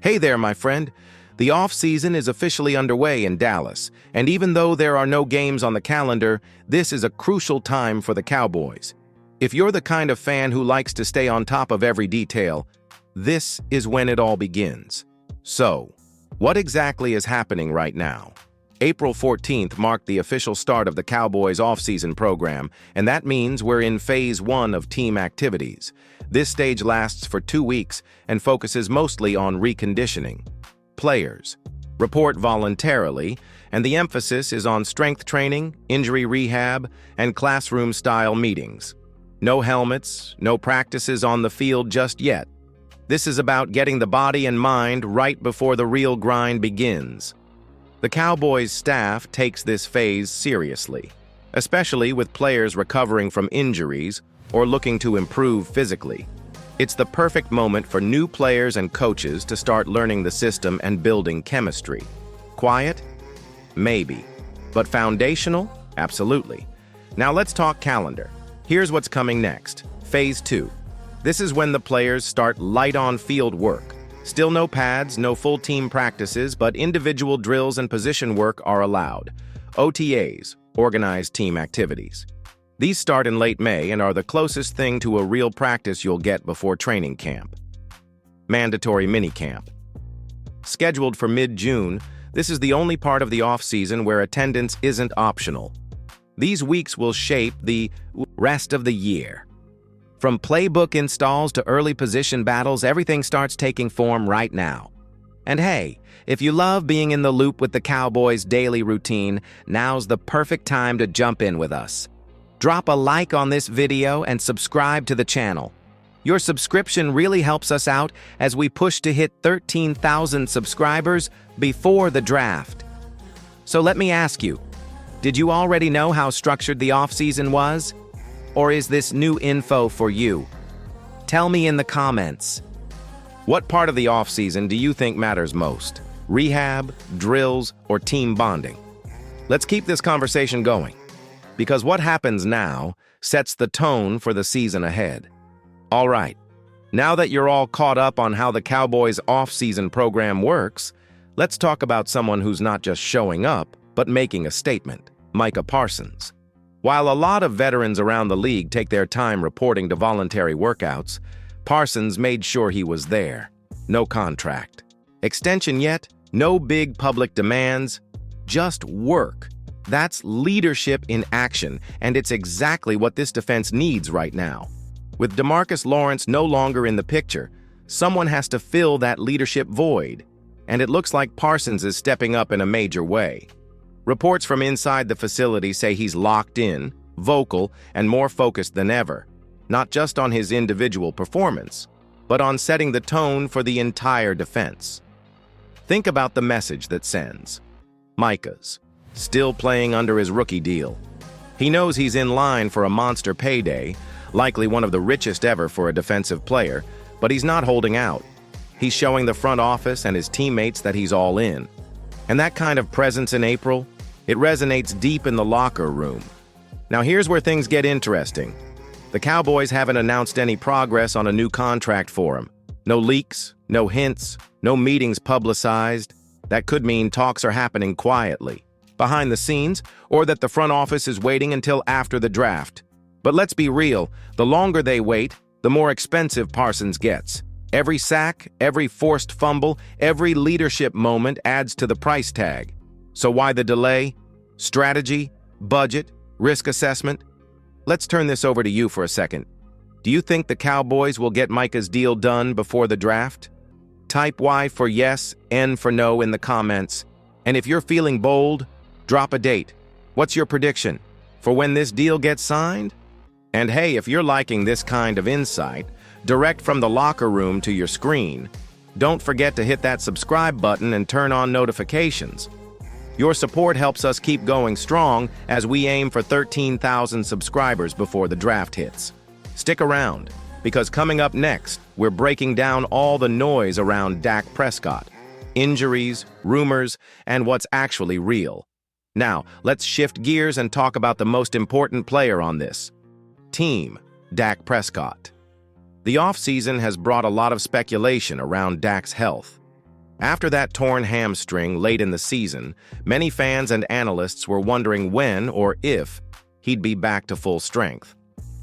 Hey there, my friend. The off-season is officially underway in Dallas, and even though there are no games on the calendar, this is a crucial time for the Cowboys. If you're the kind of fan who likes to stay on top of every detail, this is when it all begins. So, what exactly is happening right now? April 14th marked the official start of the Cowboys' off-season program, and that means we're in Phase 1 of team activities. This stage lasts for 2 weeks and focuses mostly on reconditioning. Players report voluntarily, and the emphasis is on strength training, injury rehab, and classroom-style meetings. No helmets, no practices on the field just yet. This is about getting the body and mind right before the real grind begins. The Cowboys staff takes this phase seriously, especially with players recovering from injuries or looking to improve physically. It's the perfect moment for new players and coaches to start learning the system and building chemistry. Quiet? Maybe. But foundational? Absolutely. Now let's talk calendar. Here's what's coming next. Phase 2. This is when the players start light-on-field work. Still no pads, no full team practices, but individual drills and position work are allowed. OTAs, organized team activities. These start in late May and are the closest thing to a real practice you'll get before training camp. Mandatory minicamp. Scheduled for mid-June, this is the only part of the off-season where attendance isn't optional. These weeks will shape the rest of the year. From playbook installs to early position battles, everything starts taking form right now. And hey, if you love being in the loop with the Cowboys' daily routine, now's the perfect time to jump in with us. Drop a like on this video and subscribe to the channel. Your subscription really helps us out as we push to hit 13,000 subscribers before the draft. So let me ask you, did you already know how structured the off-season was? Or is this new info for you? Tell me in the comments. What part of the off-season do you think matters most? Rehab, drills, or team bonding? Let's keep this conversation going, because what happens now sets the tone for the season ahead. All right, now that you're all caught up on how the Cowboys' off-season program works, let's talk about someone who's not just showing up, but making a statement, Micah Parsons. While a lot of veterans around the league take their time reporting to voluntary workouts, Parsons made sure he was there. No contract. Extension yet? No big public demands. Just work. That's leadership in action, and it's exactly what this defense needs right now. With DeMarcus Lawrence no longer in the picture, someone has to fill that leadership void, and it looks like Parsons is stepping up in a major way. Reports from inside the facility say he's locked in, vocal, and more focused than ever, not just on his individual performance, but on setting the tone for the entire defense. Think about the message that sends. Micah's still playing under his rookie deal. He knows he's in line for a monster payday, likely one of the richest ever for a defensive player, but he's not holding out. He's showing the front office and his teammates that he's all in. And that kind of presence in April, it resonates deep in the locker room. Now here's where things get interesting. The Cowboys haven't announced any progress on a new contract for him. No leaks, no hints, no meetings publicized. That could mean talks are happening quietly, behind the scenes, or that the front office is waiting until after the draft. But let's be real, the longer they wait, the more expensive Parsons gets. Every sack, every forced fumble, every leadership moment adds to the price tag. So why the delay? Strategy? Budget? Risk assessment? Let's turn this over to you for a second. Do you think the Cowboys will get Micah's deal done before the draft? Type Y for yes, N for no in the comments. And if you're feeling bold, drop a date. What's your prediction for when this deal gets signed? And hey, if you're liking this kind of insight, direct from the locker room to your screen, don't forget to hit that subscribe button and turn on notifications. Your support helps us keep going strong as we aim for 13,000 subscribers before the draft hits. Stick around, because coming up next, we're breaking down all the noise around Dak Prescott, injuries, rumors, and what's actually real. Now, let's shift gears and talk about the most important player on this team, Dak Prescott. The offseason has brought a lot of speculation around Dak's health. After that torn hamstring late in the season, many fans and analysts were wondering when or if he'd be back to full strength.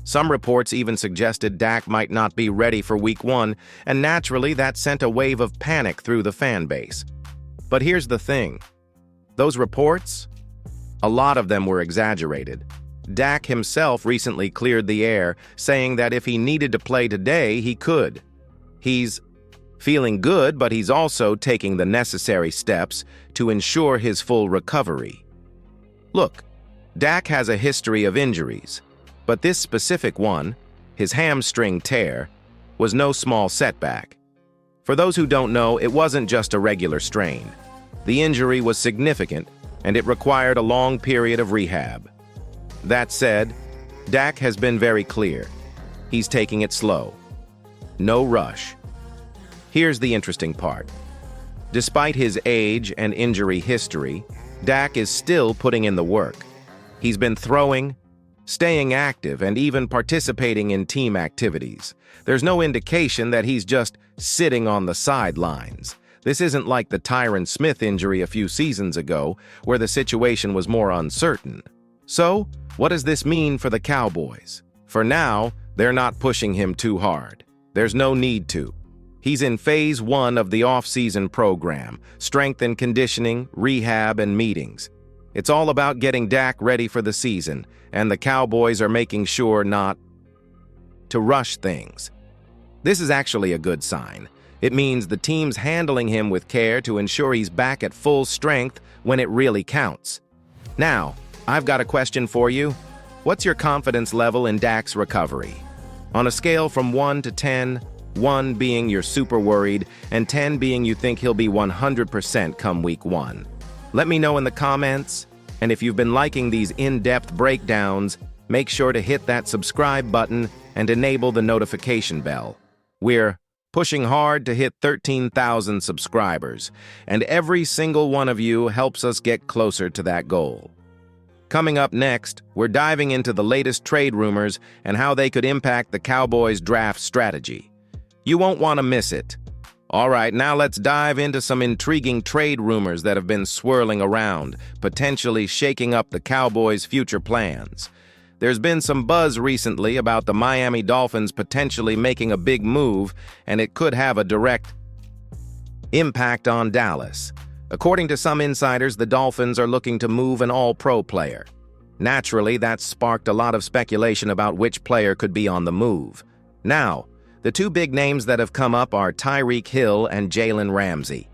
Some reports even suggested Dak might not be ready for Week 1, and naturally that sent a wave of panic through the fan base. But here's the thing. Those reports? A lot of them were exaggerated. Dak himself recently cleared the air, saying that if he needed to play today, he could. He's feeling good, but he's also taking the necessary steps to ensure his full recovery. Look, Dak has a history of injuries, but this specific one, his hamstring tear, was no small setback. For those who don't know, it wasn't just a regular strain. The injury was significant, and it required a long period of rehab. That said, Dak has been very clear. He's taking it slow. No rush. Here's the interesting part. Despite his age and injury history, Dak is still putting in the work. He's been throwing, staying active, and even participating in team activities. There's no indication that he's just sitting on the sidelines. This isn't like the Tyron Smith injury a few seasons ago, where the situation was more uncertain. So, what does this mean for the Cowboys? For now, they're not pushing him too hard. There's no need to. He's in Phase 1 of the off-season program, strength and conditioning, rehab, and meetings. It's all about getting Dak ready for the season, and the Cowboys are making sure not to rush things. This is actually a good sign. It means the team's handling him with care to ensure he's back at full strength when it really counts. Now, I've got a question for you. What's your confidence level in Dak's recovery? On a scale from 1 to 10, 1 being you're super worried, and 10 being you think he'll be 100% come Week 1. Let me know in the comments, and if you've been liking these in-depth breakdowns, make sure to hit that subscribe button and enable the notification bell. We're pushing hard to hit 13,000 subscribers, and every single one of you helps us get closer to that goal. Coming up next, we're diving into the latest trade rumors and how they could impact the Cowboys' draft strategy. You won't want to miss it. All right, now let's dive into some intriguing trade rumors that have been swirling around, potentially shaking up the Cowboys' future plans. There's been some buzz recently about the Miami Dolphins potentially making a big move, and it could have a direct impact on Dallas. According to some insiders, the Dolphins are looking to move an all-pro player. Naturally, that sparked a lot of speculation about which player could be on the move. Now, the two big names that have come up are Tyreek Hill and Jalen Ramsey.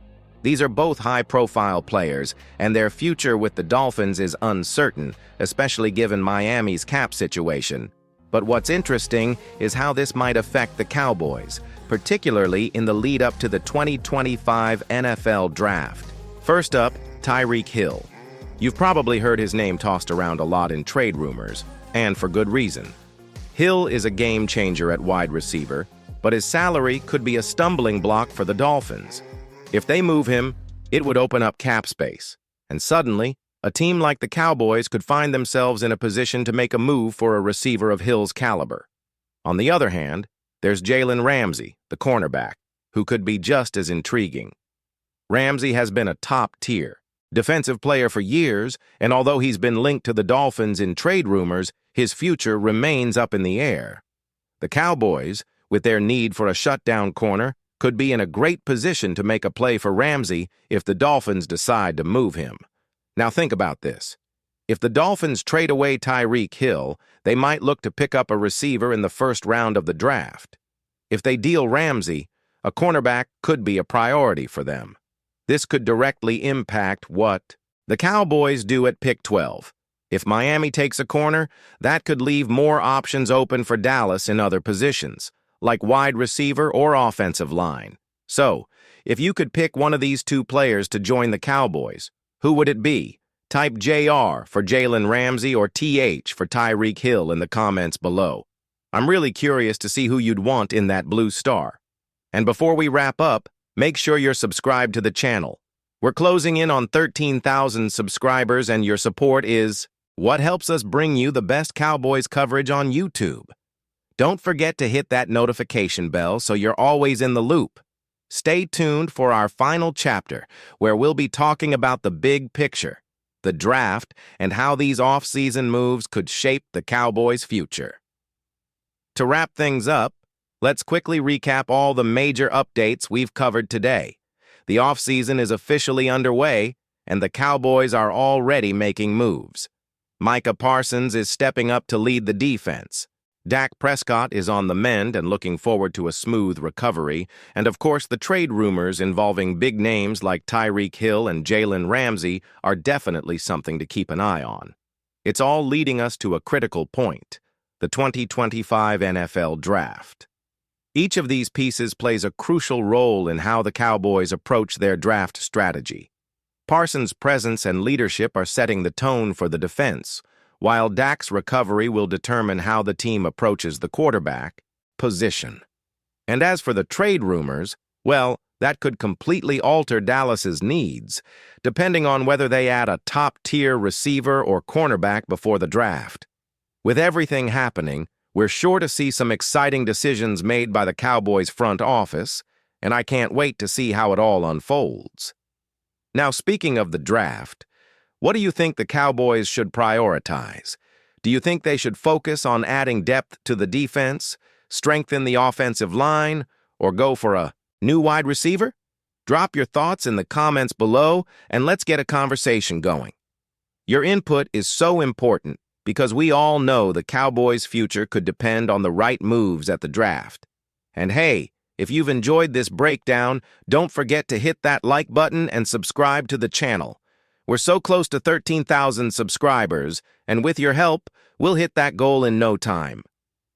These are both high-profile players, and their future with the Dolphins is uncertain, especially given Miami's cap situation. But what's interesting is how this might affect the Cowboys, particularly in the lead-up to the 2025 NFL Draft. First up, Tyreek Hill. You've probably heard his name tossed around a lot in trade rumors, and for good reason. Hill is a game-changer at wide receiver, but his salary could be a stumbling block for the Dolphins. If they move him, it would open up cap space, and suddenly, a team like the Cowboys could find themselves in a position to make a move for a receiver of Hill's caliber. On the other hand, there's Jalen Ramsey, the cornerback, who could be just as intriguing. Ramsey has been a top-tier defensive player for years, and although he's been linked to the Dolphins in trade rumors, his future remains up in the air. The Cowboys, with their need for a shutdown corner, could be in a great position to make a play for Ramsey if the Dolphins decide to move him. Now think about this. If the Dolphins trade away Tyreek Hill, they might look to pick up a receiver in the first round of the draft. If they deal Ramsey, a cornerback could be a priority for them. This could directly impact what the Cowboys do at pick 12. If Miami takes a corner, that could leave more options open for Dallas in other positions, like wide receiver or offensive line. So, if you could pick one of these two players to join the Cowboys, who would it be? Type JR for Jalen Ramsey or TH for Tyreek Hill in the comments below. I'm really curious to see who you'd want in that blue star. And before we wrap up, make sure you're subscribed to the channel. We're closing in on 13,000 subscribers, and your support is what helps us bring you the best Cowboys coverage on YouTube. Don't forget to hit that notification bell so you're always in the loop. Stay tuned for our final chapter, where we'll be talking about the big picture, the draft, and how these off-season moves could shape the Cowboys' future. To wrap things up, let's quickly recap all the major updates we've covered today. The offseason is officially underway, and the Cowboys are already making moves. Micah Parsons is stepping up to lead the defense. Dak Prescott is on the mend and looking forward to a smooth recovery, and of course the trade rumors involving big names like Tyreek Hill and Jalen Ramsey are definitely something to keep an eye on. It's all leading us to a critical point, the 2025 NFL Draft. Each of these pieces plays a crucial role in how the Cowboys approach their draft strategy. Parsons' presence and leadership are setting the tone for the defense, while Dak's recovery will determine how the team approaches the quarterback position. And as for the trade rumors, well, that could completely alter Dallas's needs, depending on whether they add a top-tier receiver or cornerback before the draft. With everything happening, we're sure to see some exciting decisions made by the Cowboys' front office, and I can't wait to see how it all unfolds. Now, speaking of the draft, what do you think the Cowboys should prioritize? Do you think they should focus on adding depth to the defense, strengthen the offensive line, or go for a new wide receiver? Drop your thoughts in the comments below, and let's get a conversation going. Your input is so important because we all know the Cowboys' future could depend on the right moves at the draft. And hey, if you've enjoyed this breakdown, don't forget to hit that like button and subscribe to the channel. We're so close to 13,000 subscribers, and with your help, we'll hit that goal in no time.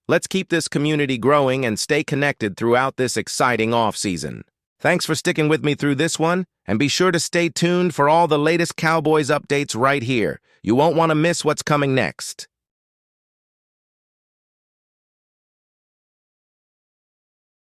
Let's keep this community growing and stay connected throughout this exciting offseason. Thanks for sticking with me through this one, and be sure to stay tuned for all the latest Cowboys updates right here. You won't want to miss what's coming next.